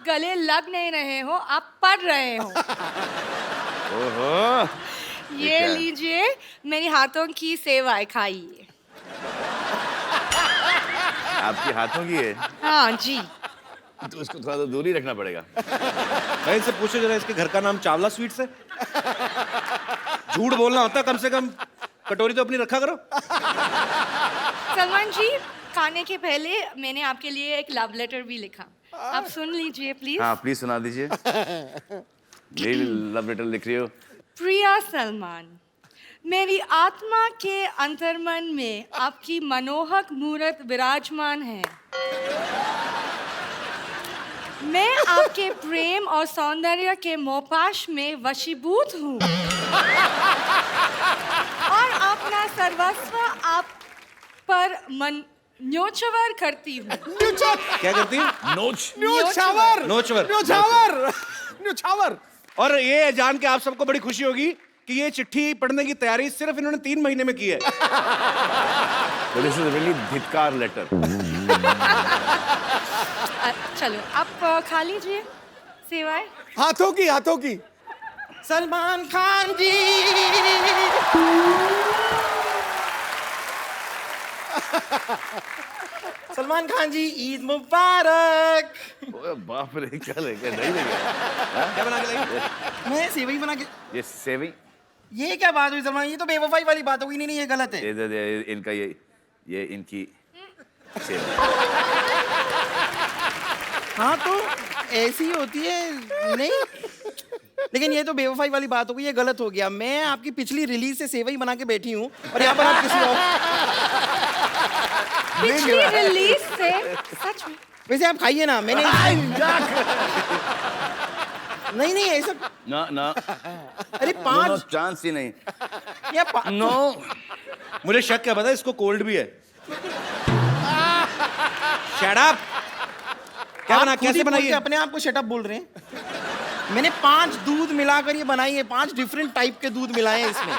गले लग नहीं रहे हो, आप पढ़ रहे हो। ओहो, ये लीजिए मेरी हाथों की सेवाएं, खाइए। आपके हाथों की है? हाँ जी। तो इसको थोड़ा तो दूर ही रखना पड़ेगा। भाई इनसे पूछो जरा, इसके घर का नाम चावला स्वीट्स है? झूठ बोलना होता कम से कम, कटोरी तो अपनी रखा करो। सलमान जी, खाने के पहले मैंने आपके लिए एक लव लेटर भी लिखा, आप सुन लीजिए प्लीज। हाँ प्लीज सुना दीजिए। मेरी लव लेटर लिख रही हो? प्रिया सलमान, मेरी आत्मा के अंतर्मन में आपकी मनोहक मूर्त विराजमान है। मैं आपके प्रेम और सौंदर्य के मोहपाश में वशीभूत हूँ और अपना सर्वस्व आप पर मन न्योछावर करती हूँ। क्या करती है? नोच। नोचवर। न्योछावर। और ये जान के आप सबको बड़ी खुशी होगी कि ये चिट्ठी पढ़ने की तैयारी सिर्फ इन्होंने 3 महीने में की है। But this is a really धिक्कार लेटर। चलो आप खा लीजिए सेवाएं। हाथों की। सलमान खान जी। सलमान खान जी, ईद मुबारक। ओए बाप रे, क्या लेके नहीं लेके? क्या बना के लाई? मैं सेवई बना के। ये सेविंग? ये क्या बात हुई सलमान? ये तो बेवफाई वाली बात होगी। नहीं, ये गलत है। ये इनका ये इनकी सेविंग। हाँ तो ऐसी ही होती है। नहीं, लेकिन ये तो बेवफाई वाली बात हो गई, ये गलत हो गया। मैं आपकी पिछली रिलीज से सेवई बना के बैठी हूँ और यहाँ पर आप किसी और। पिछली रिलीज से? सच में? वैसे आप खाइए ना, मैंने नहीं ऐसा ना अरे 5 चांस ही नहीं। या नो, मुझे शक क्या पता, इसको कोल्ड भी है। Shut up. क्या बना, कैसे बनाई? अपने आप को शटअप बोल रहे हैं। मैंने 5 दूध मिलाकर ये बनाई है। 5 डिफरेंट टाइप के दूध मिलाए हैं इसमें।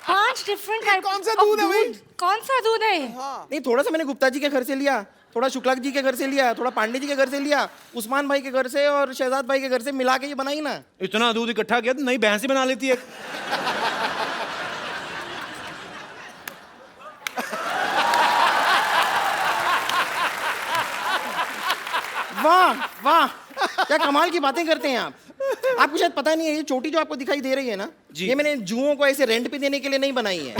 5 डिफरेंट टाइप? कौन सा दूध है भाई? कौन सा दूध है? नहीं, थोड़ा सा मैंने गुप्ता जी के घर से लिया, थोड़ा शुक्ला जी के घर से लिया, थोड़ा पांडे जी के घर से लिया, उस्मान भाई के घर से और शहजाद भाई के घर से मिला के ये बनाई ना। इतना दूध इकट्ठा किया तो नई भैंस ही बना लेती है। वाह, क्या कमाल की बातें करते हैं आप। आपको शायद पता नहीं है, ये चोटी जो आपको दिखाई दे रही है ना, ये मैंने जुओं को ऐसे रेंट पे देने के लिए नहीं बनाई है।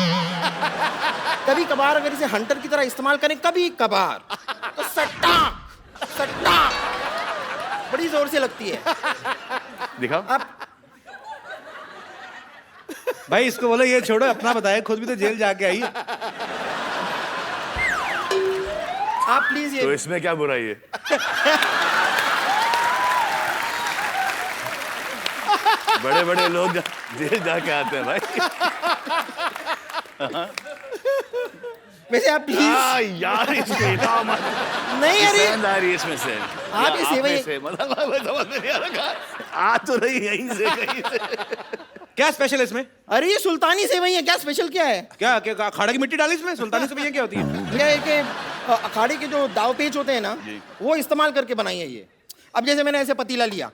कभी कभार अगर इसे हंटर की तरह इस्तेमाल करें, कभी कभार, तो सट्टा बड़ी जोर से लगती है। दिखाओ। आप भाई इसको बोलो ये छोड़ो, अपना बताए, खुद भी तो जेल जाके आई है। आप प्लीज तो ये इसमें क्या बुराई है? बड़े लोग जेल जाके आते हैं भाई। वैसे आप प्लीज यार इसमें नहीं, अरे आ रही है इसमें से। आप ये सेवई मतलब समझ में नहीं आ रहा, आ तो रही यहीं से कहीं से। क्या स्पेशल है इसमें? अरे ये सुल्तानी सेवई है, क्या स्पेशल क्या है? क्या अखाड़े की मिट्टी डाली इसमें? सुल्तानी सेवइयां क्या होती है? भैया एक अखाड़े के जो दाव पेच होते हैं ना, वो इस्तेमाल करके बनाई है ये। अब जैसे मैंने ऐसे पतीला लिया,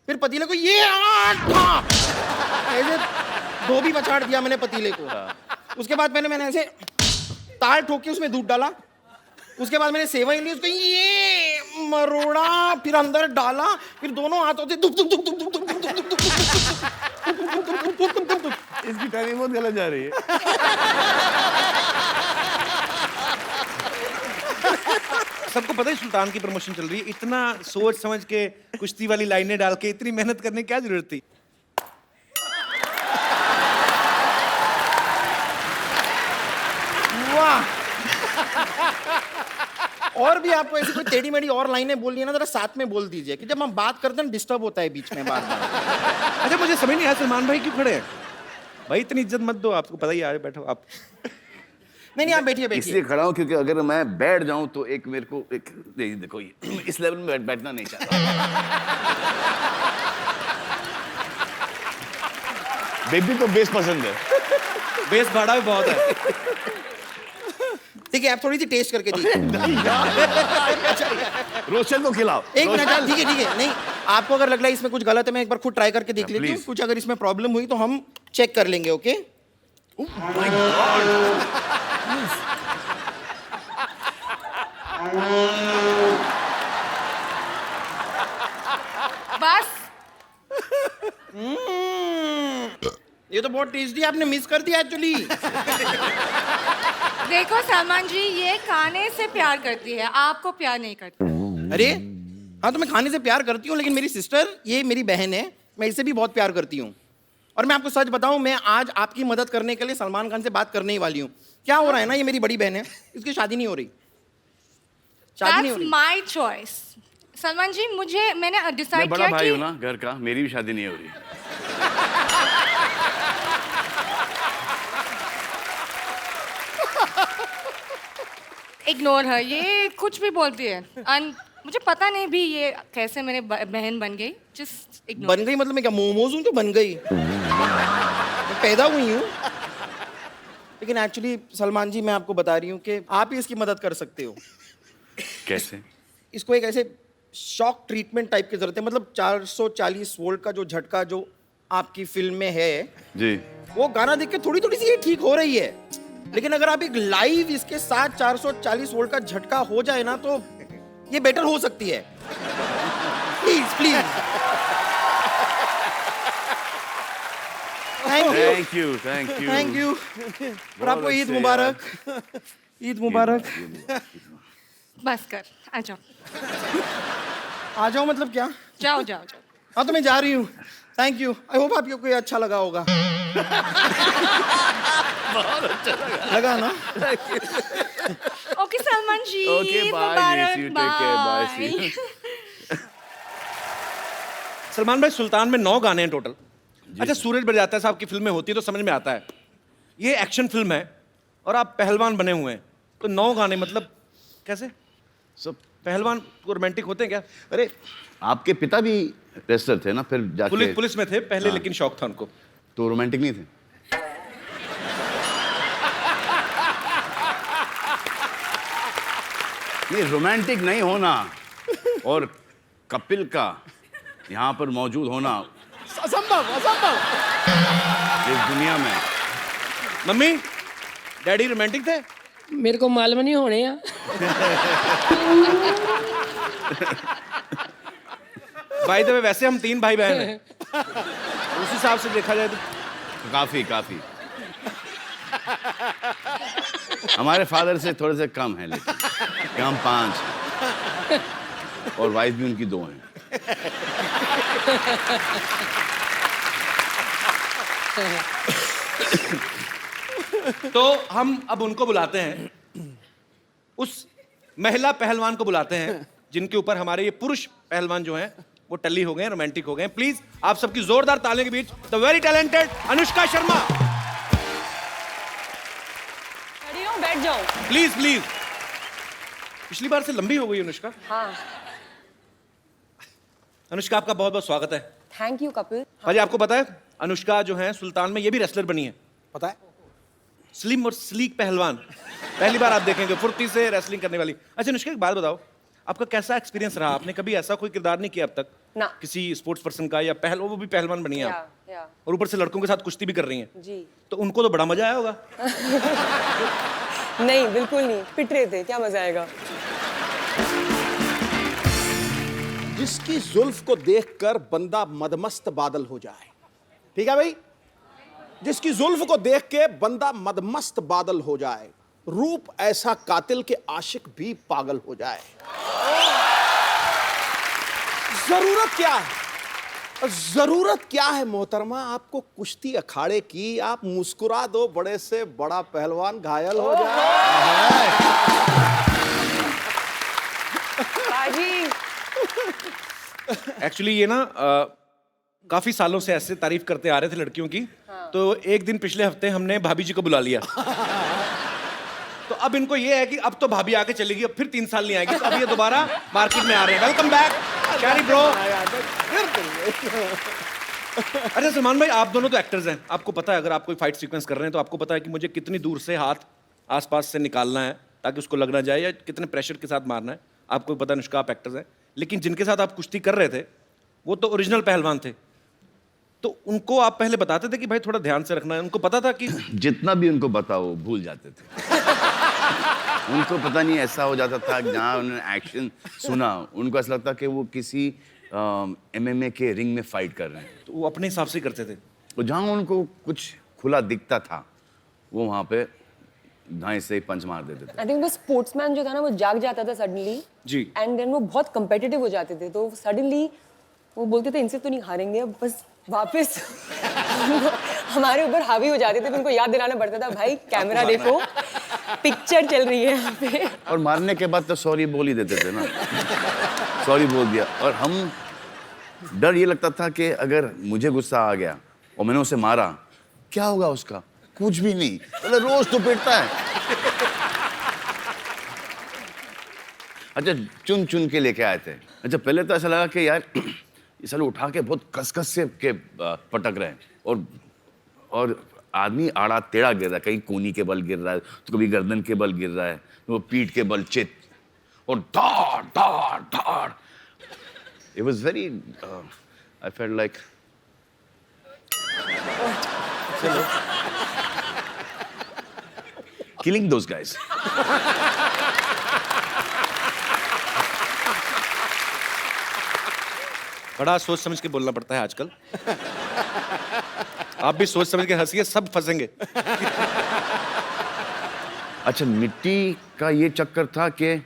फिर पतीले को ये ऐसे धोबी पछाड़ दिया मैंने पतीले को। उसके बाद मैंने ऐसे ताल ठोक के उसमें दूध डाला। उसके बाद मैंने सेवई ली, उसको ये मरोड़ा, फिर अंदर डाला, फिर दोनों हाथों से दुप दुप दुप दुप दुप दुप दुप दुप दुप। इसकी टाइमिंग बहुत गलत जा रही है। सबको पता है सुल्तान की प्रमोशन चल रही है, इतना सोच समझ के कुश्ती वाली लाइनें डाल के इतनी मेहनत करने की क्या जरूरत थी? वाह। और भी आपको ऐसी कोई टेढ़ी मेढ़ी और लाइनें बोलनी है ना, जरा साथ में बोल दीजिए कि जब हम बात करते हैं डिस्टर्ब होता है बीच में बार बार। अच्छा मुझे समझ नहीं आया सलमान भाई क्यों खड़े हैं? भाई इतनी इज्जत मत दो, आपको पता ही है, बैठो आप। नहीं आप बैठिए इसलिए खड़ा हूं क्योंकि अगर मैं बैठ जाऊं तो एक मेरे को एक देखो ये इस लेवल में बैठना नहीं चाहता। बेबी को बेस पसंद है। बेस भाड़ा भी बहुत है। ठीक है, आप थोड़ी सी टेस्ट करके देखिए। रोशन को खिलाओ। एक मिनट, ठीक है, ठीक है। नहीं, आपको अगर लग रहा है इसमें कुछ गलत है, मैं एक बार खुद ट्राई करके देख लेती हूँ। please. कुछ अगर इसमें प्रॉब्लम हुई तो हम चेक कर लेंगे, ओके? बस ये तो बहुत टेस्टी, आपने मिस कर दिया एक्चुअली। देखो सलमान जी, ये खाने से प्यार करती है, आपको प्यार नहीं करती। अरे हाँ, तो मैं खाने से प्यार करती हूँ, लेकिन मेरी सिस्टर, ये मेरी बहन है, मैं इससे भी बहुत प्यार करती हूँ। और मैं आपको सच बताऊं, मैं आज आपकी मदद करने के लिए सलमान खान से बात करने ही वाली हूँ। क्या हो रहा है ना, ये मेरी बड़ी बहन है, इसकी शादी नहीं हो रही। शादी नहीं हो That's रही। my choice. सलमान जी, मैंने मैं डिसाइड बड़ा किया भाई कि हूँ ना घर का, मेरी भी शादी नहीं हो रही। इग्नोर है, ये कुछ भी बोलती है। मुझे पता नहीं भी ये कैसे मेरे बहन बन गई। Just ignore. बन गई मतलब मैं क्या मोमोज हूँ तो बन गई? मैं पैदा हुई हूँ। लेकिन एक्चुअली सलमान जी, मैं आपको बता रही हूँ कि आप ही इसकी मदद कर सकते हो। कैसे? इसको एक ऐसे शॉक ट्रीटमेंट टाइप की जरूरत है। मतलब 440 वोल्ट का जो झटका जो आपकी फिल्म में है, जी। वो गाना देख के थोड़ी थोड़ी सी ये ठीक हो रही है। लेकिन अगर आप एक लाइव इसके साथ 440 वोल्ट का झटका हो जाए ना, तो ये बेटर हो सकती है। Please please. Thank you, thank you, thank you. और आपको ईद मुबारक। ईद मुबारक। बस कर, आ जाओ। आ जाओ मतलब क्या? जाओ जाओ जाओ। हाँ, तो मैं जा रही हूँ। Thank you. आई होप आपको कोई अच्छा लगा होगा। लगा ना? Okay Salman ji, Okay, Eid bye, मुबारक, miss you, take care, bye, see you. bye। Salman भाई, सुल्तान में 9 गाने हैं टोटल। अच्छा, सूरज बरजाता है साहब की फिल्में होती है तो समझ में आता है। ये एक्शन फिल्म है और आप पहलवान बने हुए हैं, तो 9 गाने मतलब कैसे? सब पहलवान को रोमांटिक होते हैं क्या? अरे आपके पिता भी रेसलर थे ना, फिर जाके पुलिस में थे पहले, हाँ। लेकिन शौक था उनको। तो रोमांटिक नहीं थे? नहीं, रोमांटिक नहीं होना और कपिल का यहाँ पर मौजूद होना असंभव असंभव। इस दुनिया में। मम्मी डैडी रोमांटिक थे? मेरे को मालूम नहीं होने या भाई तो वैसे हम 3 भाई बहन हैं, उस हिसाब से देखा जाए तो काफी काफी हमारे फादर से थोड़े से कम है, लेकिन कि हम 5 हैं। और वाइफ भी उनकी 2 हैं। तो हम अब उनको बुलाते हैं, उस महिला पहलवान को बुलाते हैं जिनके ऊपर हमारे ये पुरुष पहलवान जो हैं वो टल्ली हो गए हैं, रोमांटिक हो गए हैं। प्लीज आप सबकी जोरदार तालियों के बीच the very talented Anushka Sharma. खड़ी हो, बैठ जाओ। Please please. पिछली बार से लंबी हो गई अनुष्का। हाँ, अनुष्का, आपका बहुत बहुत स्वागत है। Thank you Kapil. भाजी, आपको पता है अनुष्का जो है सुल्तान में ये भी रेसलर बनी है। पता है? स्लिम और स्लीक पहलवान, पहली बार आप देखेंगे फुर्ती से रेसलिंग करने वाली। अच्छा अनुष्का, एक बात बताओ, आपका कैसा एक्सपीरियंस रहा? आपने कभी ऐसा कोई किरदार नहीं किया अब तक ना। किसी स्पोर्ट्स पर्सन का, या वो भी पहलवान बनी है आप, या और ऊपर से लड़कों के साथ कुश्ती भी कर रही हैं, जी। तो उनको तो बड़ा मजा आया होगा। नहीं, बिल्कुल नहीं, पिट रहे थे, क्या मजा आएगा। जिसकी जुल्फ को देखकर बंदा मदमस्त बादल हो जाए, ठीक है भाई? जिसकी जुल्फ को देख के बंदा मदमस्त बादल हो जाए, रूप ऐसा कातिल के आशिक भी पागल हो जाए। जरूरत क्या है? जरूरत क्या है मोहतरमा आपको कुश्ती अखाड़े की? आप मुस्कुरा दो, बड़े से बड़ा पहलवान घायल हो जाए। बाजी, एक्चुअली ये ना काफी सालों से ऐसे तारीफ करते आ रहे थे लड़कियों की। तो एक दिन पिछले हफ्ते हमने भाभी जी को बुला लिया। तो अब इनको ये है कि अब तो भाभी आके चलेगी, अब फिर 3 साल नहीं आएगी, तो अब ये दोबारा मार्केट में आ रहे हैं। वेलकम बैक शैरी ब्रो। अच्छा सलमान भाई, आप दोनों तो एक्टर्स हैं, आपको पता है अगर आप कोई फाइट सीक्वेंस कर रहे हैं तो आपको पता है कि मुझे कितनी दूर से हाथ आसपास से निकालना है ताकि उसको लग ना जाए या कितने प्रेशर के साथ मारना है। आपको पता अनुष्का आप एक्टर्स हैं, लेकिन जिनके साथ आप कुश्ती कर रहे थे वो तो ओरिजिनल पहलवान थे, तो उनको आप पहले बताते थे कि भाई थोड़ा ध्यान से रखना है? उनको पता था कि जितना भी उनको बताओ भूल जाते थे। उनको पता नहीं ऐसा हो जाता था कि जहाँ उन्होंने एक्शन सुना उनको ऐसा लगता कि वो किसी MMA के रिंग में फाइट कर रहे हैं। तो वो अपने हिसाब से करते थे। तो जहाँ उनको कुछ खुला दिखता था वो वहाँ पे दाएं से पंच मार देते थे। आई थिंक वो स्पोर्ट्समैन जो था ना वो जाग जाता था सडनली जी। एंड देन वो बहुत कंपेटिटिव हो जाते थे, तो सडनली वो बोलते थे इनसे तो नहीं हारेंगे, अब बस वापस हमारे ऊपर हावी हो जाते थे। तो उनको याद दिलाना पड़ता था, भाई कैमरा देखो, पिक्चर चल रही है यहाँ पे। और मारने के बाद तो सॉरी बोल ही देते थे ना, सॉरी बोल दिया। और हम डर ये लगता था कि अगर मुझे गुस्सा आ गया और मैंने उसे मारा, क्या होगा उसका? कुछ भी नहीं, मतलब रोज तो पिटता है। अच्छा, चुन चुन के लेके आए थे। अच्छा, पहले तो ऐसा लगा कि यार ये साले उठा के बहुत कस से के पटक रहे हैं, और आदमी आड़ा टेढ़ा गिर रहा है, कहीं कोनी के बल गिर रहा है, तो कभी गर्दन के बल गिर रहा है, तो वो पीठ के बल चित, और धाड़ धाड़ धाड़। It was very I felt like killing those guys. बड़ा सोच समझ के बोलना पड़ता है आजकल। आप भी सोच समझ के हंसिए, सब फंसेंगे। अच्छा, मिट्टी का ये चक्कर था कि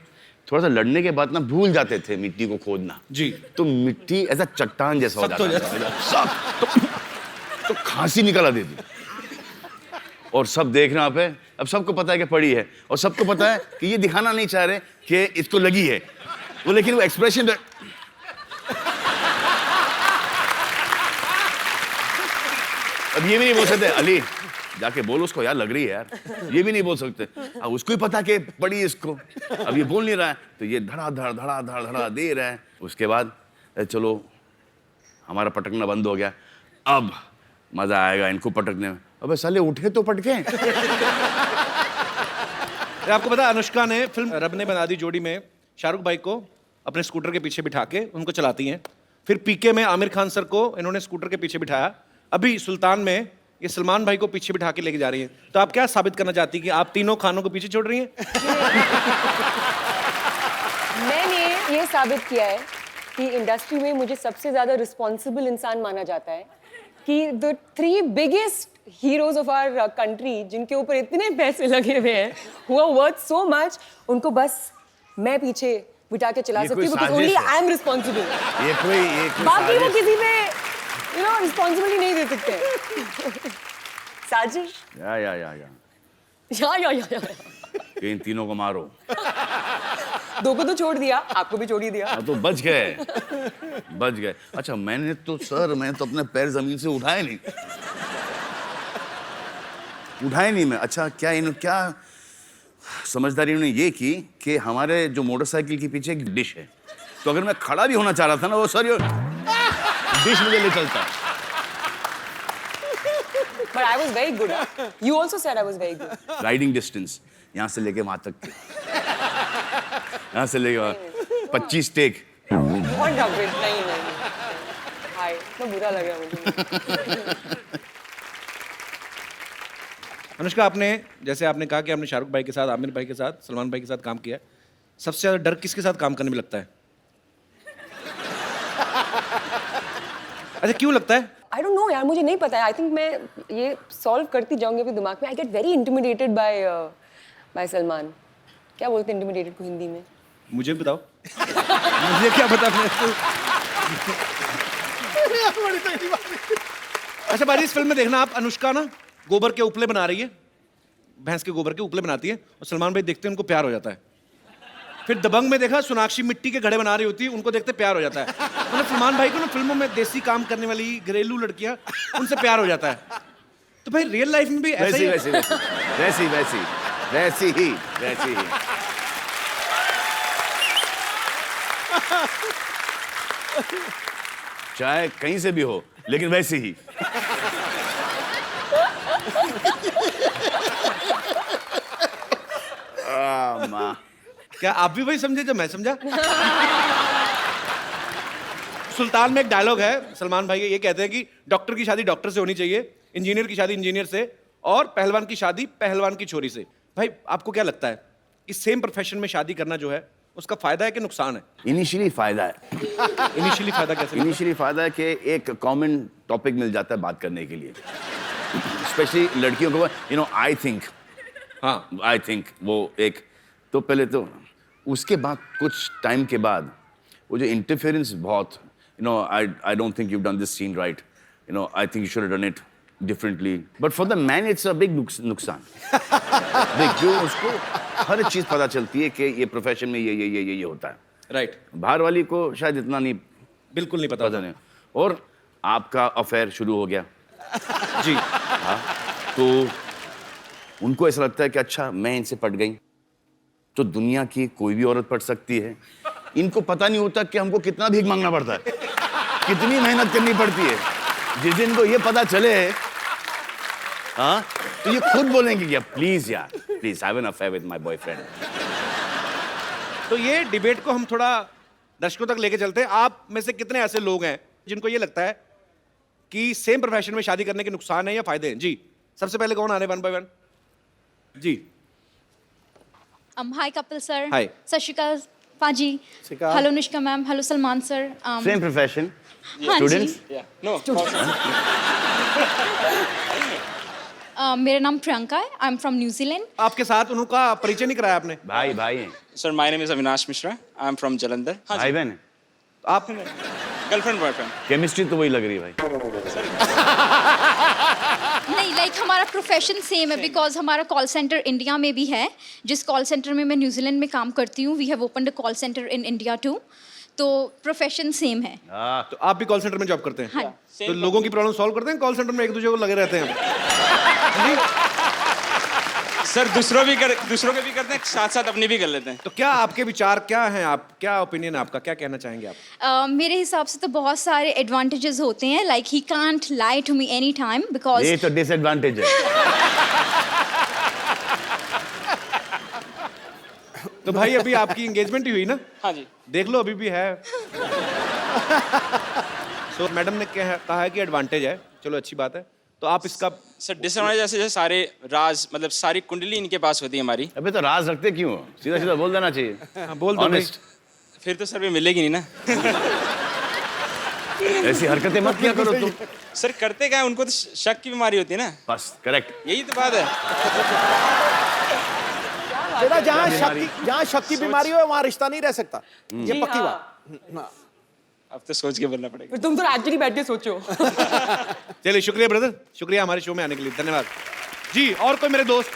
थोड़ा सा लड़ने के बाद ना भूल जाते थे मिट्टी को खोदना। जी। तो मिट्टी ऐसा चट्टान जैसा हो सख्त हो जाता था। सख्त। तो खांसी निकल आती थी। और सब देख रहे हैं पे, अब सबको पता है कि पड़ी है, और सबको पता है कि ये दिखाना नहीं चाह रहे कि इसको लगी है वो, लेकिन वो एक्सप्रेशन अब ये भी नहीं बोल सकते, अली जाके बोल उसको यार लग रही है यार, ये भी नहीं बोल सकते। अब उसको ही पता कि पड़ी इसको, अब ये बोल नहीं रहा है, तो ये धड़ा धड़ धड़ा धड़ धड़ा दे रहा है। उसके बाद चलो हमारा पटकना बंद हो गया, अब मजा आएगा इनको पटकने में। अबे साले उठे तो पटके। आपको पता अनुष्का ने फिल्म रब ने बना दी जोड़ी में शाहरुख भाई को अपने स्कूटर के पीछे बिठा के उनको चलाती हैं। फिर पीके में आमिर खान सर को इन्होंने स्कूटर के पीछे बिठाया। अभी सुल्तान में ये सलमान भाई को पीछे बिठा के लेके जा रही हैं। तो आप क्या साबित करना चाहती हैं कि आप तीनों खानों को पीछे छोड़ रही हैं? मैंने ये साबित किया है कि इंडस्ट्री में मुझे सबसे ज्यादा रिस्पॉन्सिबल इंसान माना जाता है, कि the 3 biggest heroes of our country, जिनके ऊपर इतने पैसे लगे हुए हैं, who are worth so much, उनको बस मैं पीछे बिठा के चला सकती हूँ, because only I am responsible. ये कोई बाकी वो किसी पे रिस्पॉन्सिबिलिटी नहीं दे सकते। साजिश। या। कि इन तीनों को मारो। 2 को तो छोड़ दिया, आपको भी छोड़ ही दिया। तो बच गए। अच्छा, मैंने तो अपने पैर जमीन से उठाए नहीं मैं। अच्छा, क्या समझदारी उन्होंने ये की कि हमारे जो मोटरसाइकिल के पीछे एक डिश है, तो अगर मैं खड़ा भी होना चाह रहा था ना, वो सर डिश मुझे ले चलता। But I was very good. You also said I was very good. Riding distance यहाँ से लेके वहां तक, यहाँ से लेके वहां 25 टेक। What a bit, नहीं। हाय, तो बुरा लगा मुझे। अनुष्का, आपने जैसे आपने कहा कि आपने शाहरुख भाई के साथ, आमिर भाई के साथ, सलमान भाई के साथ काम किया है, सबसे ज्यादा डर किसके साथ काम करने में लगता है? अच्छा, क्यों लगता है? I don't know यार, मुझे नहीं पता है। I think मैं ये सॉल्व करती जाऊंगी अपने दिमाग में। I get very intimidated by Salman. क्या बोलते हैं intimidated को हिंदी में? मुझे भी बताओ। मुझे क्या पता। अच्छा बाजी, इस फिल्म में देखना आप, अनुष्का ना गोबर के उपले बना रही है, भैंस के गोबर के उपले बनाती है, और सलमान भाई देखते हैं उनको प्यार हो जाता है। फिर दबंग में देखा सोनाक्षी मिट्टी के घड़े बना रही होती है, उनको देखते प्यार हो जाता है। मतलब सलमान भाई को ना फिल्मों में देसी काम करने वाली घरेलू लड़कियां, उनसे प्यार हो जाता है। तो भाई रियल लाइफ में भी ऐसा ही वैसी ही। चाहे कहीं से भी हो, लेकिन वैसी ही। अम्मा क्या आप भी वही समझे जो मैं समझा? सुल्तान में एक डायलॉग है सलमान भाई, ये कहते हैं कि डॉक्टर की शादी डॉक्टर से होनी चाहिए, इंजीनियर की शादी इंजीनियर से, और पहलवान की शादी पहलवान की छोरी से। भाई आपको क्या लगता है इस सेम प्रोफेशन में शादी करना जो है उसका फायदा है कि नुकसान है? इनिशियली फायदा है। इनिशियली फायदा कैसे? इनिशियली फायदा है कि एक कॉमन टॉपिक मिल जाता है बात करने के लिए, स्पेशली लड़कियों को। यू नो आई थिंक, हाँ आई थिंक वो एक तो पहले तो, उसके बाद कुछ टाइम के बाद वो जो इंटरफेरेंस बहुत, you know I don't think you done this scene right, you know I think you should have done it differently, but for the man it's a big नुकसान। देख, जो उसको हर चीज पता चलती है कि ये प्रोफेशन में ये होता है, राइट, बाहर वाली को शायद इतना नहीं, बिल्कुल नहीं पता पता नहीं। और आपका अफेयर शुरू हो गया जी। हाँ, तो उनको ऐसा लगता है कि अच्छा मैं इनसे पट गई तो दुनिया की कोई भी औरत पट सकती है। इनको पता नहीं होता कि हमको कितना भीख मांगना पड़ता है, कितनी मेहनत करनी पड़ती है। जिस दिन को ये पता चले, हाँ, तो ये खुद बोलेंगे कि प्लीज यार, please have an affair with my boyfriend. तो ये डिबेट को हम थोड़ा दर्शकों तक लेके चलते हैं। आप में से कितने ऐसे लोग हैं जिनको ये लगता है कि सेम प्रोफेशन में शादी करने के नुकसान है या फायदे हैं? जी, सबसे पहले कौन आ रहे 1 by 1? जी, हाय कपिल सर। Hi. सत श्री अकाल पाजी। श्रीकाल। Hello Anushka ma'am, hello Salman sir. Same profession, हाँ जी। स्टूडेंट्स। मेरा नाम प्रियंका है, आई एम फ्रॉम न्यूजीलैंड। आपके साथ उनका परिचय नहीं कराया आपने? भाई भाई हैं, Sir, my name is Avinash Mishra. I'm from Jalandhar. भाई बहन हैं। आप Girlfriend, boyfriend. केमिस्ट्री तो वही लग रही है भाई। नहीं, लाइक हमारा प्रोफेशन सेम है, बिकॉज हमारा कॉल सेंटर इंडिया में भी है, जिस कॉल सेंटर में मैं न्यूजीलैंड में काम करती हूँ। We have opened a call centre in India too, तो प्रोफेशन सेम है। तो आप भी कॉल सेंटर में जॉब करते हैं? हाँ। तो लोगों की प्रॉब्लम सॉल्व करते हैं कॉल सेंटर में, एक दूसरे को लगे रहते हैं? सर दूसरों के भी करते हैं, साथ साथ अपनी भी कर लेते हैं। तो क्या आपके विचार क्या हैं, आप क्या ओपिनियन है आपका, क्या कहना चाहेंगे आप? मेरे हिसाब से तो बहुत सारे एडवांटेजेस होते हैं, like he can't lie to me any time, because ये तो डिसएडवांटेज है। तो भाई अभी आपकी एंगेजमेंट ही हुई ना? हाँ जी। देख लो अभी भी है। सो मैडम ने कहा है कि एडवांटेज है, चलो अच्छी बात है। तो आप इसका सर डिसएडवांटेज जैसे सारे राज, मतलब सारी कुंडली इनके पास होती है हमारी। अबे तो राज रखते क्यों हो? सीधा सीधा बोल देना चाहिए। हाँ, बोल दो भाई। Honest। फिर तो सर भी मिलेगी नहीं ना। ऐसी हरकतें मत किया करो तुम। सर करते क्या है, उनको तो शक की बीमारी होती है ना, बस करेक्ट। यही तो बात है। बेटा जहाँ शक की बीमारी हो वहाँ रिश्ता नहीं रह सकता, ये पक्की बात। अब तो सोच के बोलना पड़ेगा। फिर तुम तो एक्चुअली बैठ के सोचो। चलिए शुक्रिया ब्रदर, शुक्रिया हमारे शो में आने के लिए, धन्यवाद जी। और कोई मेरे दोस्त?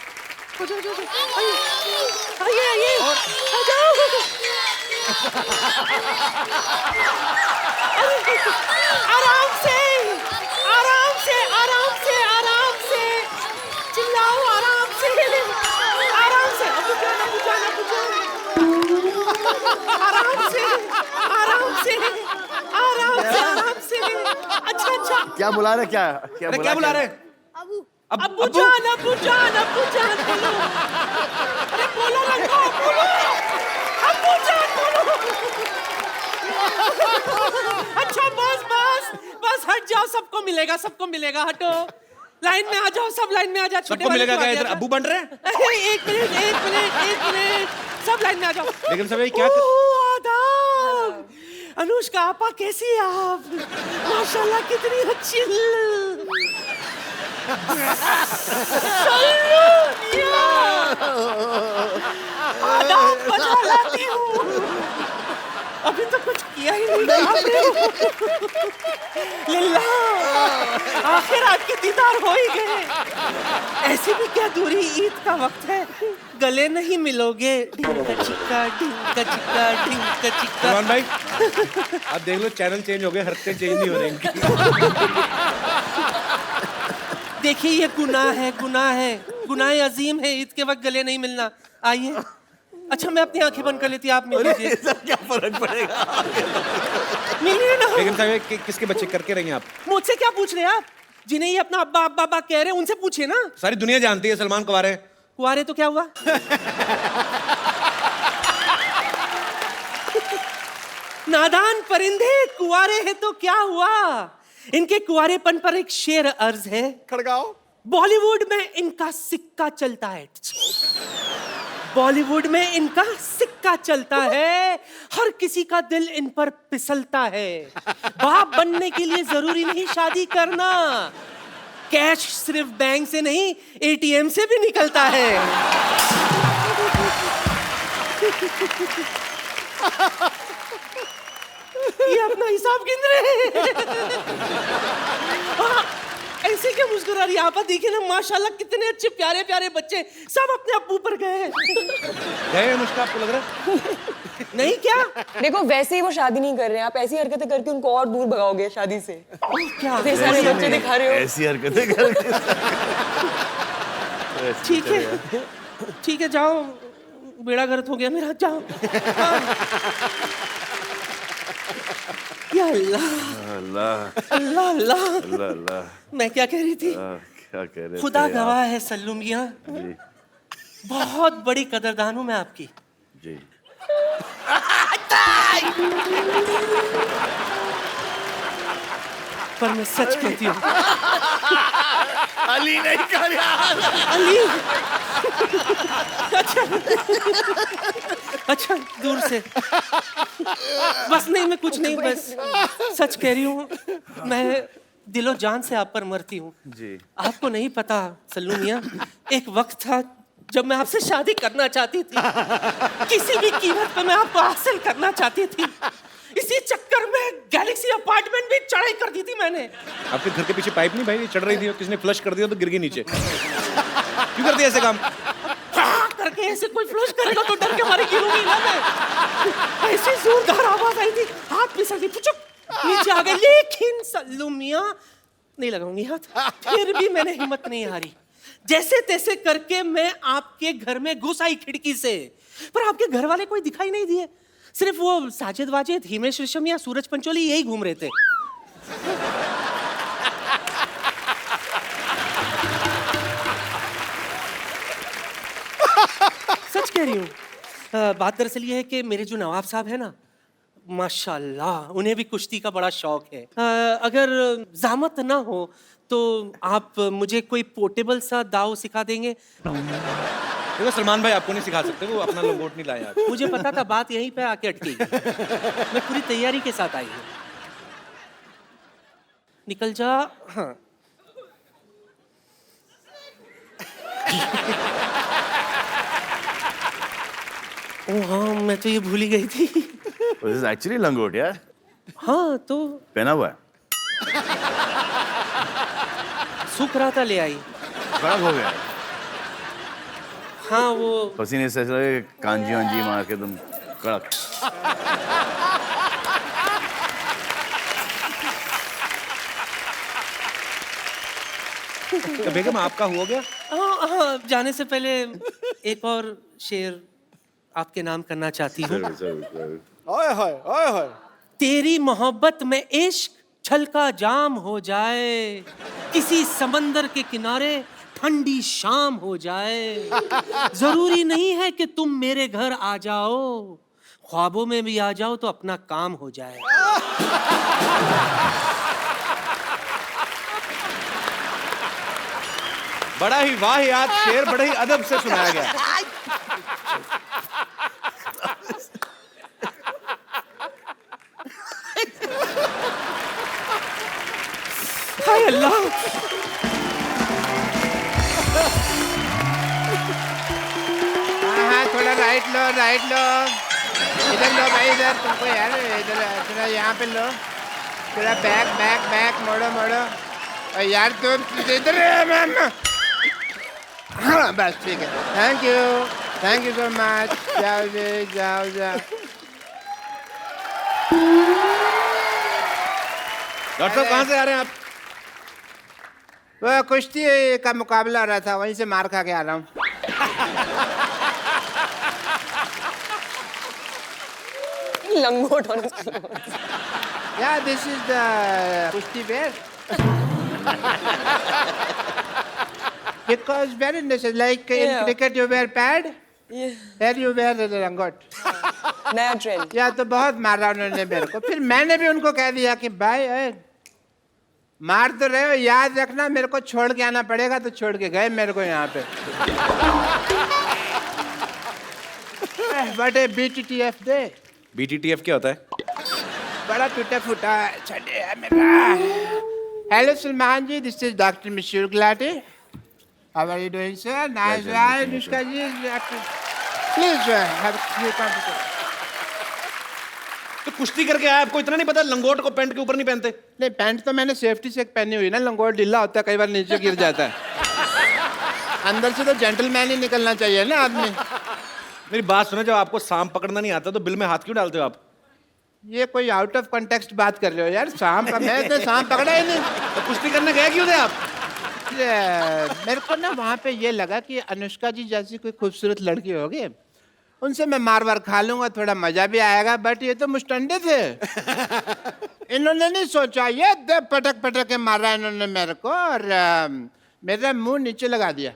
आराम से, आराम से, आराम से, आराम से, चिल्लाओ आराम से, आराम से, अब बुझाना, बुझाना, बुझाना, आराम से, आराम से, आराम से, आराम से। अच्छा अच्छा, क्या बुला रहे, क्या अरे क्या बुला रहे हैं? अब्बू जान, अब्बू जान, अब्बू जान बोलो, अरे बोलो ना, बोलो, अब्बू जान बोलो। अच्छा बस बस बस, हट जाओ, सबको मिलेगा, सबको मिलेगा, हटो, लाइन में आ जाओ, सब लाइन में आ जाओ। सबको मिलेगा क्या? इधर अब्बू बन रहे हैं? एक मिनट, एक मिनट, एक मिनट, सब लाइन में आ जाओ। लेकिन सब ये क्या आदाब, अनुष्का आपा कैसी हैं आप? माशाल्लाह कितनी अच्छी। आदाब बजा लाती हूँ, अभी तो कुछ किया ही नहीं आपने। लिल्ला, आखिर आपके दीदार हो ही गए। ऐसी भी क्या दूरी, ईद का वक्त है, गले नहीं मिलोगे। ढिंका चिक्का, ढिंका चिक्का, ढिंका चिक्का। सलमान भाई आप देख लो, चैनल चेंज हो गए, हरकतें चेंज नहीं हो रही इनकी। देखिए ये गुनाह है, गुनाह है, गुनाह अजीम है, ईद के वक्त गले नहीं मिलना। आइए, अच्छा मैं अपनी आंखें बंद कर लेती, आप मिल लीजिए। क्या फर्क पड़ेगा? मिलिए ना। लेकिन साहब किसके बच्चे करके रहेंगे आप? मुझसे क्या पूछ रहे हैं आप? जिन्हें ये अपना अब्बा अब्बा अब्बा कह रहे हैं, उनसे पूछिए ना। सारी दुनिया जानती है सलमान कुंवारे। कुंवारे तो क्या हुआ? नादान परिंदे कुआरे हैं तो क्या हुआ, इनके कुआरेपन पर एक शेर अर्ज है। खड़गाओ। बॉलीवुड में इनका सिक्का चलता है, बॉलीवुड में इनका सिक्का चलता है, हर किसी का दिल इन पर फिसलता है। बाप बनने के लिए जरूरी नहीं शादी करना, कैश सिर्फ बैंक से नहीं एटीएम से भी निकलता है। ये अपना हिसाब गिन रहे हैं। ऐसे क्या मुस्कुरा रही, आप देखिए ना, माशाल्लाह कितने अच्छे प्यारे प्यारे बच्चे सब अपने अब्बू पर गए। गए मुझको आपको लग रहा है? नहीं क्या? देखो वैसे ही वो शादी नहीं कर रहे हैं, आप ऐसी हरकतें करके उनको और दूर भगाओगे शादी से। क्या इतने सारे बच्चे दिखा रहे हो। ऐसी हरकतें करके। ठीक है जाओ, बेड़ा गर्क हो गया मेरा, जाओ। या अल्लाह अल्लाह अल्लाह अल्लाह अल्लाह अल्लाह। मैं क्या कह रही थी? क्या कह रहे खुदा थे गवाह है सल्लू मियां, जी बहुत बड़ी कदरदान हूं मैं आपकी। जी। पर मैं सच कहती हूँ अली नहीं कर यार। अली। अच्छा दूर से बस, नहीं मैं कुछ नहीं, बस सच कह रही हूँ, मैं दिलो जान से आप पर मरती हूँ। जी। आपको नहीं पता सल्लू मियां, एक वक्त था जब मैं आपसे शादी करना चाहती थी, किसी भी कीमत पे मैं आपको हासिल करना चाहती थी। इसी चक्कर में गैलेक्सी अपार्टमेंट भी चढ़ाई कर दी थी मैंने। आपके घर के पीछे पाइप नहीं भाई चढ़ रही थी, किसने फ्लश कर दिया तो गिर गई नीचे। क्यों कर दिया ऐसे काम? करके ऐसे कोई फ्लश करेगा तो डर के मारे गिरूंगी ना मैं। ऐसी जोरदार आवाज आई थी, हाथ फिसल गई, पुचुक नीचे आ गए। लेकिन सल्लू मियां नहीं लगाऊंगी हाथ, फिर भी मैंने हिम्मत नहीं हारी। जैसे तैसे करके मैं आपके घर में घुस आई खिड़की से, पर आपके घर वाले कोई दिखाई नहीं दिए, सिर्फ वो साजिद वाजिद, हिमेश रेशमिया, सूरज पंचोली यही घूम रहे थे। सच कह रही हूँ। बात दरअसल ये है कि मेरे जो नवाब साहब है ना, माशाल्लाह उन्हें भी कुश्ती का बड़ा शौक है। अगर ज़हमत ना हो तो आप मुझे कोई पोर्टेबल सा दाव सिखा देंगे? देखो सलमान भाई आपको नहीं सिखा सकते, वो अपना लंगोट नहीं लाए आप। मुझे पता था बात यहीं पे आके अटकेगी। मैं पूरी तैयारी के साथ आई हूँ। निकल जा। हाँ ओ हाँ, मैं तो ये भूल ही गई थी। This is actually लंगोट यार। हाँ तो पहना हुआ है। सूख रहा था, ले आई। खराब हो गया। हाँ वो पसीने से ऐसा लगे कांजी वांजी मार के तुम कड़क। तो बेगम आपका हो गया? हाँ हाँ, जाने से पहले एक और शेर आपके नाम करना चाहती हूँ। ओए होए ओए होए। तेरी मोहब्बत में इश्क छलका जाम हो जाए, किसी समंदर के किनारे ठंडी शाम हो जाए। जरूरी नहीं है कि तुम मेरे घर आ जाओ, ख्वाबों में भी आ जाओ तो अपना काम हो जाए। बड़ा ही वाहियात शेर बड़े ही अदब से सुनाया गया। हाय अल्लाह। हाँ थोड़ा राइट लो इधर लो भाई, इधर तुमको यार, इधर थोड़ा यहाँ पे लो, थोड़ा बैक बैक बैक मोड़ो और यार तुम इधर। हाँ बस ठीक है, थैंक यू सो मच। जाओ जी जाओ। डॉक्टर साहब कहाँ से आ रहे हैं आप? वो कुश्ती का मुकाबला हो रहा था, वहीं से मार खा के आ रहा हूँ। लंगोट होने से। Yeah, this is the kushti wear. Because very necessary, like in Yeah. cricket you wear pad, Yeah. here you wear the rangot. नया ट्रेंड। या तो बहुत मारा उन्होंने मेरे को, फिर मैंने भी उनको कह दिया कि भाई मार तो रहे हो, याद रखना मेरे को छोड़ के आना पड़ेगा। तो छोड़ के गए मेरे को यहाँ पे। What a BTTF day। BTTF क्या होता है? बड़ा टूटा फूटा छड़े है मेरा। Hello Salman ji, this is doctor मशहूर Gulati. How are you doing sir? Nice right Anushka ji, please have your confidence. तो कुश्ती करके आया, आपको इतना नहीं पता लंगोट को पैंट के ऊपर नहीं पहनते? नहीं, पैंट तो मैंने सेफ्टी से पहनी हुई ना, लंगोट ढीला होता है, कई बार नीचे गिर जाता है। अंदर से तो जेंटलमैन ही निकलना चाहिए ना आदमी। मेरी बात सुनो, जब आपको सांप पकड़ना नहीं आता तो बिल में हाथ क्यों डालते हो आप? ये कोई आउट ऑफ कॉन्टेक्स्ट बात कर रहे हो यार। सांप, मैं तो सांप पकड़ा ही नहीं। तो कुश्ती करने गए क्यों थे आप? मेरे को ना वहाँ पे ये लगा कि अनुष्का जी जैसी कोई खूबसूरत लड़की होगी, उनसे मैं मार वार खा लूंगा, थोड़ा मजा भी आएगा। बट ये तो मुस्टंडे थे। इन्होंने नहीं सोचा, ये पटक पटक के मारा इन्होंने मेरे को, और मेरा मुंह नीचे लगा दिया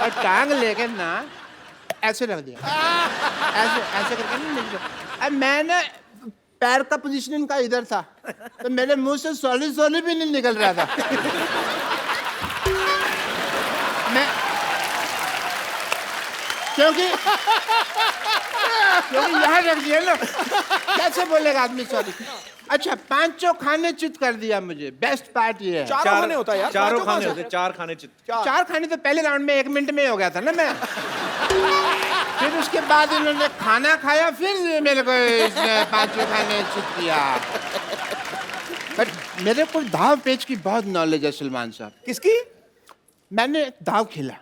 और टांग लेके ना ऐसे रख दिया, ऐसे ऐसे करके नहीं नीचे। अब मैं ना पैर का पोजीशन इनका इधर था, तो मेरे मुंह से सॉलिड सॉलिड भी नहीं निकल रहा था। मैं क्योंकि यहाँ रख दिया ना, कैसे बोलेगा आदमी सॉरी। अच्छा, पांचों खाने चित कर दिया मुझे। बेस्ट पार्ट ये है। चारों खाने होता है यार, चारों पांचों खाने कहाँ होते, चार खाने चित। चार खाने तो पहले राउंड में 1 मिनट में ही हो गया था ना मैं। फिर उसके बाद इन्होंने खाना खाया, फिर मेरे को इसने पांचों खाने चित किया। बट मेरे को दाव पेच की बहुत नॉलेज है सलमान साहब। किसकी? मैंने दाव खेला।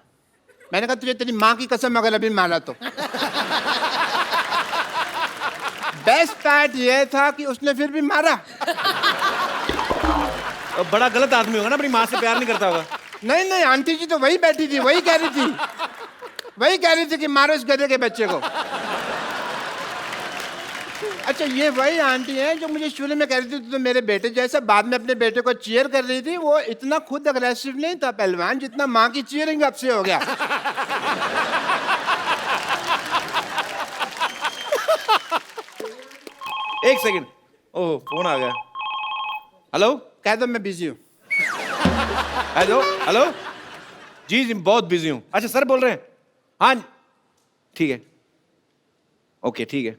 मैंने कहा तुझे तेरी माँ की कसम अगर अभी मारा तो। बेस्ट पार्ट ये था कि उसने फिर भी मारा। बड़ा गलत आदमी होगा ना, अपनी माँ से प्यार नहीं करता होगा। नहीं नहीं, आंटी जी तो वही बैठी थी, वही कह रही थी कि मारो इस गधे के बच्चे को। अच्छा, ये वही आंटी है जो मुझे शुरू में कह रही थी तो मेरे बेटे जैसा, बाद में अपने बेटे को चीयर कर रही थी। वो इतना खुद अग्रेसिव नहीं था पहलवान, जितना माँ की चीयरिंग अब से हो गया। एक सेकंड, ओह फोन आ गया। हेलो, कह दो मैं बिजी हूँ। हेलो हेलो, जी जी बहुत बिजी हूँ। अच्छा सर बोल रहे हैं? हाँ ठीक है, ओके ठीक है।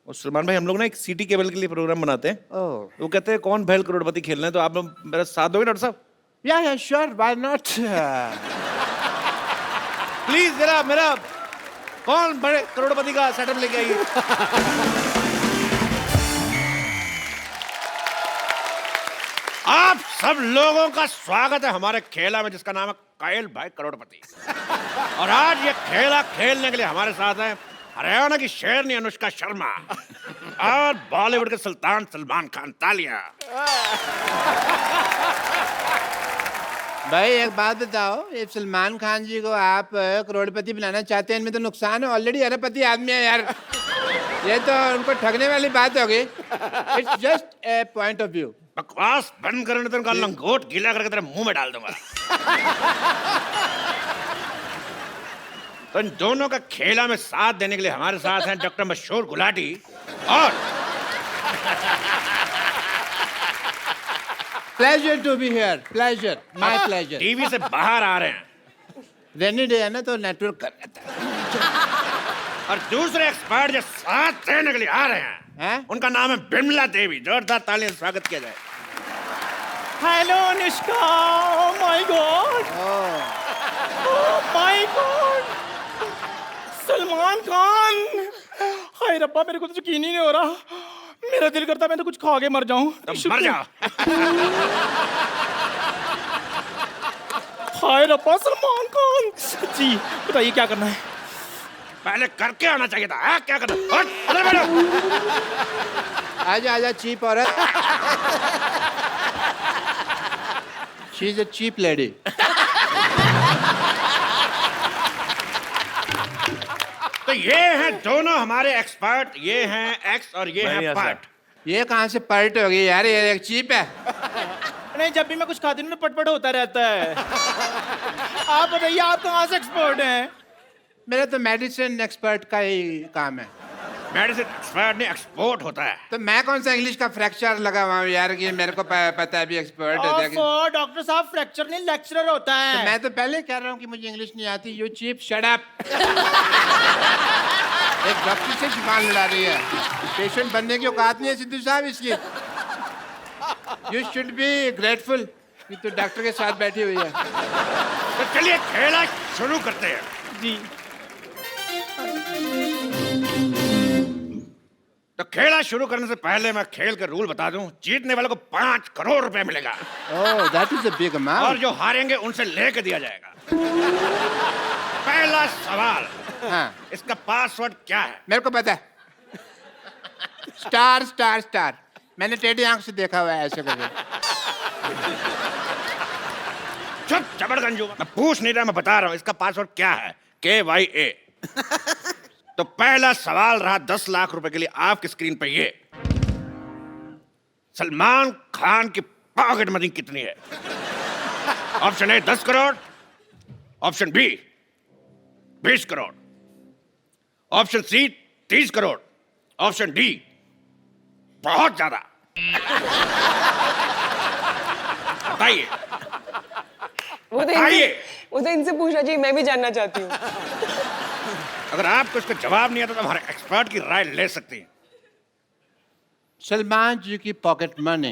और सलमान भाई, हम लोग ना एक सिटी केबल के लिए प्रोग्राम बनाते हैं। वो कहते हैं कौन भैल करोड़पति खेलना है, तो आप लोग मेरा साथ दोगे डॉक्टर साहब? या श्योर, व्हाई नॉट। प्लीज जरा मेरा कौन बड़े करोड़पति का सेटअप लेके आइए। आप सब लोगों का स्वागत है हमारे खेला में, जिसका नाम है कायल भाई करोड़पति। और आज ये खेला खेलने के लिए हमारे साथ है हरियाणा की शेरनी अनुष्का शर्मा और बॉलीवुड के सुल्तान सलमान खान। तालियां। भाई एक बात बताओ, ये सलमान खान जी को आप करोड़पति बनाना चाहते हैं, इनमें तो नुकसान है, ऑलरेडी अरबपति आदमी है यार। ये तो उनको ठगने वाली बात होगी। It's just a point of view. बकवास बंद करने तो उनका लंगोट गीला करके तेरे मुंह में डाल दूंगा। तो इन दोनों का खेला में साथ देने के लिए हमारे साथ हैं डॉक्टर मशहूर गुलाटी और pleasure to be here, pleasure, my pleasure. TV से बाहर आ रहे हैं। रेनी डे है ना, तो नेटवर्क कर रहता है। और दूसरे एक्सपर्ट जो साथ देने के लिए आ रहे हैं, उनका नाम है बिमला देवी। जोरदार तालियों से स्वागत किया जाए। Hello Anushka, oh my God, oh my God, Salman Khan. हाय रब्बा, मेरे को तो यकीन ही नहीं हो रहा। मेरा दिल करता मैं तो कुछ खा के मर जाऊं। मर जाओ। हाय रब्बा, सलमान खान जी बताइए क्या करना है? पहले करके आना चाहिए था। क्या करना? अरे बैठो। आजा आजा चीप औरत। She is a cheap lady. तो ये हैं दोनों हमारे एक्सपर्ट, ये हैं एक्स और ये हैं पार्ट। ये कहाँ से पर्ट हो गई यार, ये एक चीप है। नहीं, जब भी मैं कुछ खाती हूँ ना पटपट होता रहता है। आप बताइए, आप कहाँ से एक्सपर्ट हैं? मेरा तो मेडिसिन एक्सपर्ट का ही काम है। मेडिसिन एक्सपर्ट नहीं एक्सपोर्ट होता है। तो मैं कौन सा इंग्लिश का फ्रैक्चर लगा हुआ हूँ यार कि मेरे को पता है भी एक्सपर्ट है। डॉक्टर साहब फ्रैक्चर नहीं लेक्चरर होता है। तो मैं तो पहले कह रहा हूँ कि मुझे इंग्लिश नहीं आती। You cheap shut up. एक डॉक्टर से जुबान लड़ा रही है। पेशेंट बनने की औकात नहीं है सिद्धू साहब इसकी। यू शुड बी ग्रेटफुल कि तू डॉक्टर के साथ बैठी हुई है। तो चलिए खेला शुरू करते हैं। जी। तो खेला शुरू करने से पहले मैं खेल के रूल बता दूं। जीतने वाले को 5 करोड़ रुपए मिलेगा। Oh, that is a big amount. और जो हारेंगे उनसे लेके दिया जाएगा। पहला सवाल, हाँ, इसका पासवर्ड क्या है? मेरे को पता है। Star star star. मैंने टेढ़ी आंख से देखा हुआ है ऐसे करके। चुप जबरगंजू, मैं पूछ नहीं रहा, मैं बता रहा हूं इसका पासवर्ड क्या है। KYA। तो पहला सवाल रहा 10 लाख रुपए के लिए आपकी स्क्रीन पे ये। सलमान खान की पॉकेट मनी कितनी है? Option A 10 crore, option B 20 crore, option C 30 crore, option D बहुत ज्यादा। बताइए। वो तो इनसे पूछना चाहिए, मैं भी जानना चाहती हूँ। अगर आपको इसका जवाब नहीं आता तो हमारे एक्सपर्ट की राय ले सकती हैं। सलमान जी की pocket money.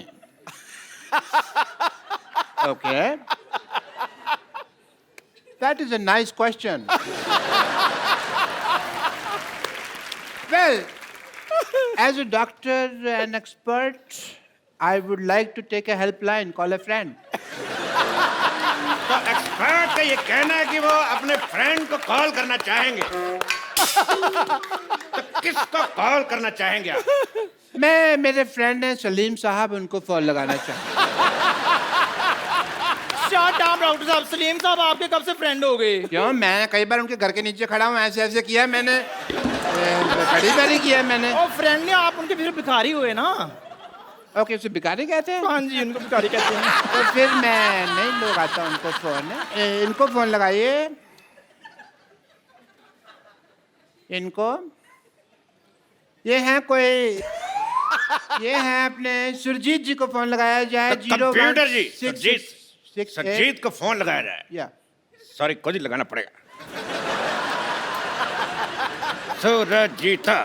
Okay, that is a nice question. Well, as a doctor and expert, I would like to take a helpline, call a friend. तो एक्सपर्ट का ये कहना है कि वो अपने फ्रेंड को कॉल करना चाहेंगे। तो किसको कॉल करना चाहेंगे आप? मैं, मेरे फ्रेंड हैं सलीम साहब, उनको फोन लगाना चाहूँ। शट अप डॉक्टर साहब। सलीम साहब आपके कब से फ्रेंड हो गए? क्यों, मैं कई बार उनके घर के नीचे खड़ा हूँ, ऐसे ऐसे किया मैंने, बड़ी बारी किया मैंने। ओ फ्रेंड ने आप उनके फिर भिखारी हुए ना? ओके, उसे भिखारी कहते हैं? हाँ जी, उनको भिखारी कहते हैं। तो फिर मैं नहीं लगाता उनको फोन। इनको फोन लगाइए, इनको। ये हैं कोई, ये हैं अपने सुरजीत जी को फोन लगाया जाए। कंप्यूटर जी, सुरजीत को फोन लगाया जाए। या सॉरी, खुद ही लगाना पड़ेगा। सुरजीता,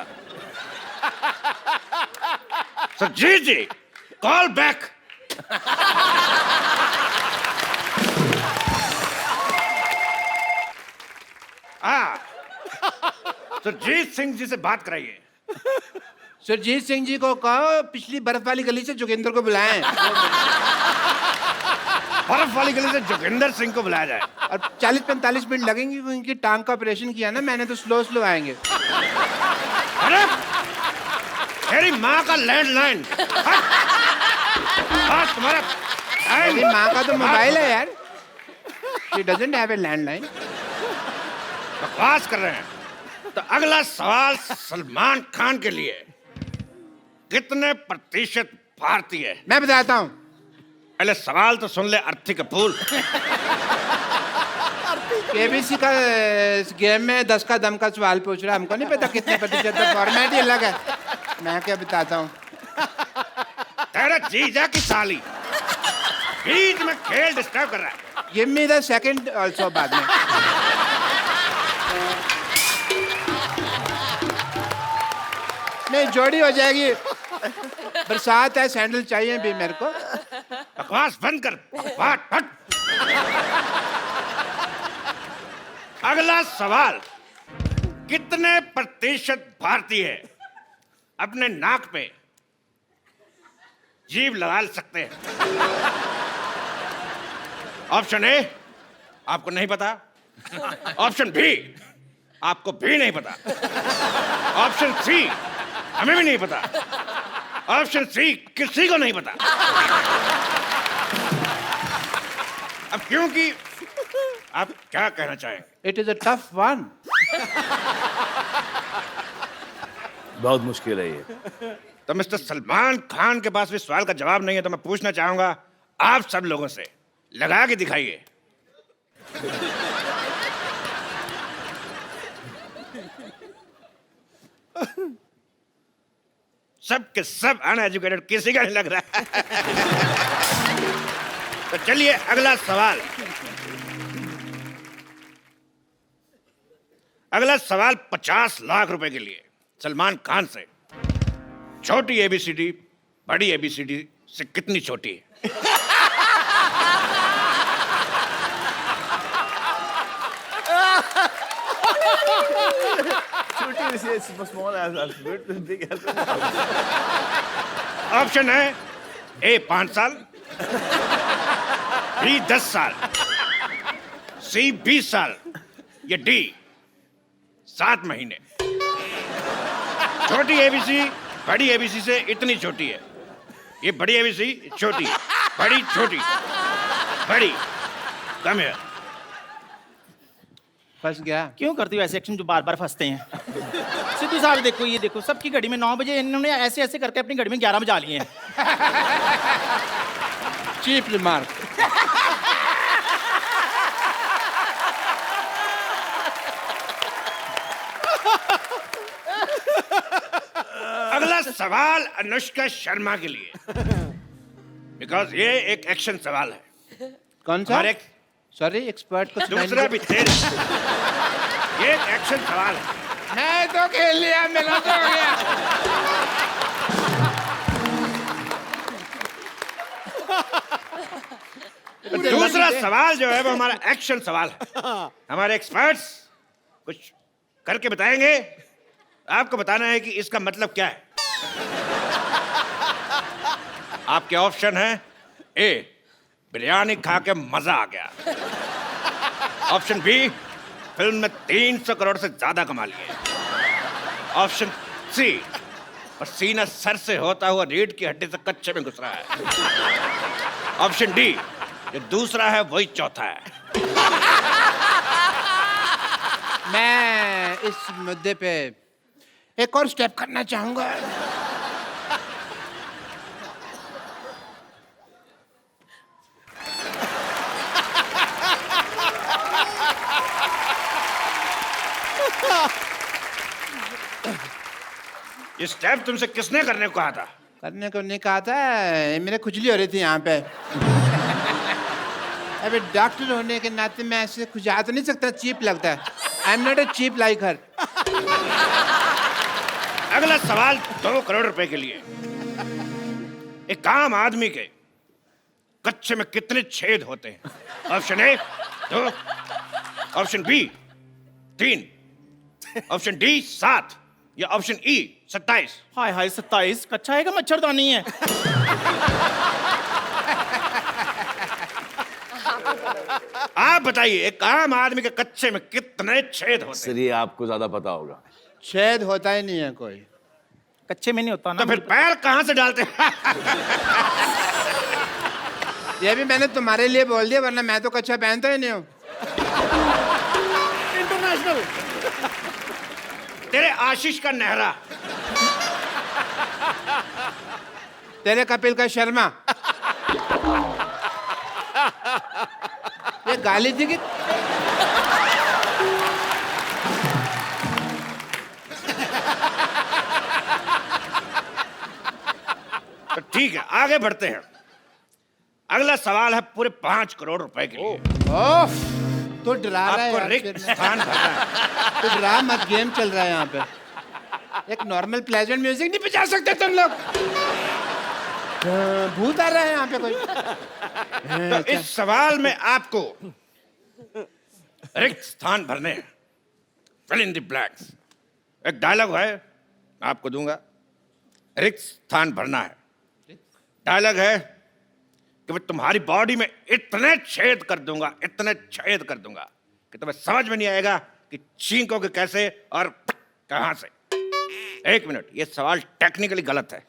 सुरजीत जी, कॉल बैक। सुरजीत सिंह जी से बात कराइए। सुरजीत सिंह जी को कहो पिछली बर्फ वाली गली से जोगिंदर को बुलाएं। बर्फ वाली गली से जोगिंदर सिंह को बुलाया जाए। और 40-45 मिनट लगेंगे, उनकी टांग का ऑपरेशन किया ना मैंने, तो स्लो स्लो आएंगे। अरे तेरी माँ का लैंडलाइन। तुम्हारा मेरी माँ का तो मोबाइल है यार। She doesn't have a landline. बकवास कर रहे हैं। तो अगला सवाल सलमान खान के लिए। कितने प्रतिशत भारतीय है? मैं बताता हूँ। पहले सवाल तो सुन ले अर्थी कपूर। केबीसी का गेम में 10 का दम का सवाल पूछ रहा है, हमको नहीं पता कितने प्रतिशत। फॉर्मेट ही अलग है। मैं क्या बताता हूँ। तेरा जीजा की साली बीच में खेल डिस्टर्ब कर रहा है। Give me the second also बाद में। नहीं, जोड़ी हो जाएगी। बरसात है, सैंडल चाहिए भी मेरे को। बकवास बंद कर। हट। अगला सवाल, कितने प्रतिशत भारतीय अपने नाक पे जीभ लगा सकते हैं? ऑप्शन ए आपको नहीं पता, ऑप्शन बी आपको भी नहीं पता, ऑप्शन सी हमें भी नहीं पता, ऑप्शन सी किसी को नहीं पता। अब क्योंकि आप क्या कहना चाहेंगे? It is a tough one. बहुत मुश्किल है ये। तो मिस्टर सलमान खान के पास भी सवाल का जवाब नहीं है, तो मैं पूछना चाहूंगा आप सब लोगों से, लगा के दिखाइए। सब के सब अनएजुकेटेड, किसी का नहीं लग रहा है। तो चलिए अगला सवाल। अगला सवाल 50 लाख रुपए के लिए सलमान खान से। छोटी एबीसीडी बड़ी एबीसीडी से कितनी छोटी है? small as big as option है ए 5 साल, बी 10 साल, सी 20 साल, या डी 7 महीने। छोटी एबीसी बड़ी एबीसी से इतनी छोटी है। ये बड़ी एबीसी छोटी, बड़ी छोटी, बड़ी कम है। फंस गया। क्यों करती हो ऐसे एक्शन जो बार बार फंसते हैं? सिद्धू साहब देखो, ये देखो, सबकी घड़ी में 9 बजे, इन्होंने ऐसे ऐसे करके अपनी घड़ी में 11 बजा लिए हैं। Cheap remark. अगला सवाल अनुष्का शर्मा के लिए, बिकॉज ये एक एक्शन सवाल है। कौन सा? हमारे सॉरी, एक्सपर्ट को दूसरा भी तेरे, ये एक एक्शन सवाल है। मैं तो खेल लिया, मिला तो हो गया। दूसरा सवाल जो है वो हमारा एक्शन सवाल है। हमारे एक्सपर्ट्स कुछ करके बताएंगे, आपको बताना है कि इसका मतलब क्या है। आपके ऑप्शन है ए, बिरयानी खा के मजा आ गया। ऑप्शन बी, फिल्म में 300 करोड़ से ज्यादा कमा लिए। ऑप्शन सी, पसीना सर से होता हुआ रीढ़ की हड्डी से कच्चे में घुस रहा है। ऑप्शन डी, जो दूसरा है वही चौथा है। मैं इस मुद्दे पे एक और स्टेप करना चाहूंगा। ये स्टेप तुमसे किसने करने को कहा था? करने को नहीं कहा था, मेरे खुजली हो रही थी यहाँ पे। अबे डॉक्टर होने के नाते मैं ऐसे खुजा तो नहीं सकता, चीप लगता है। I am not a cheap like her. अगला सवाल 2 करोड़ रुपए के लिए। एक आम आदमी के कच्चे में कितने छेद होते हैं? Option A 2, option B 3, option D 7, या ऑप्शन ई 27। हाय हाय 27, कच्चा है का मच्छरदानी है? आप बताइए, एक आम आदमी के कच्चे में कितने छेद होते हैं? सर ये आपको ज्यादा पता होगा। छेद होता ही नहीं है कोई। कच्चे में नहीं होता ना। तो फिर पैर कहां से डालते हैं? ये भी मैंने तुम्हारे लिए बोल दिया, वरना मैं तो कच्चा पहनता ही नहीं हूँ। इंटरनेशनल। तेरे आशीष का नेहरा, तेरे कपिल का शर्मा। ये गाली थी कि तो ठीक है, आगे बढ़ते हैं। अगला सवाल है पूरे 5 करोड़ रुपए के लिए। ओफ, तो डरा रहा है आपको यार, रिक्त फिर स्थान भरना है। तो डरा मत, गेम चल रहा है यहाँ पे। एक नॉर्मल प्लेजेंट म्यूजिक नहीं बजा सकते तुम लोग? भूत आ रहा है यहाँ पे कोई। तो इस सवाल में आपको रिक्त स्थान भरने हैं। Fill in the blanks. एक डायलॉग है, मैं आपको दूंगा। रिक्त स्थान भरना है। डायलॉग है कि मैं तुम्हारी बॉडी में इतने छेद कर दूंगा, इतने छेद कर दूंगा कि तुम्हें समझ में नहीं आएगा कि छींकोगे कैसे और कहां से। 1 मिनट, ये सवाल टेक्निकली गलत है।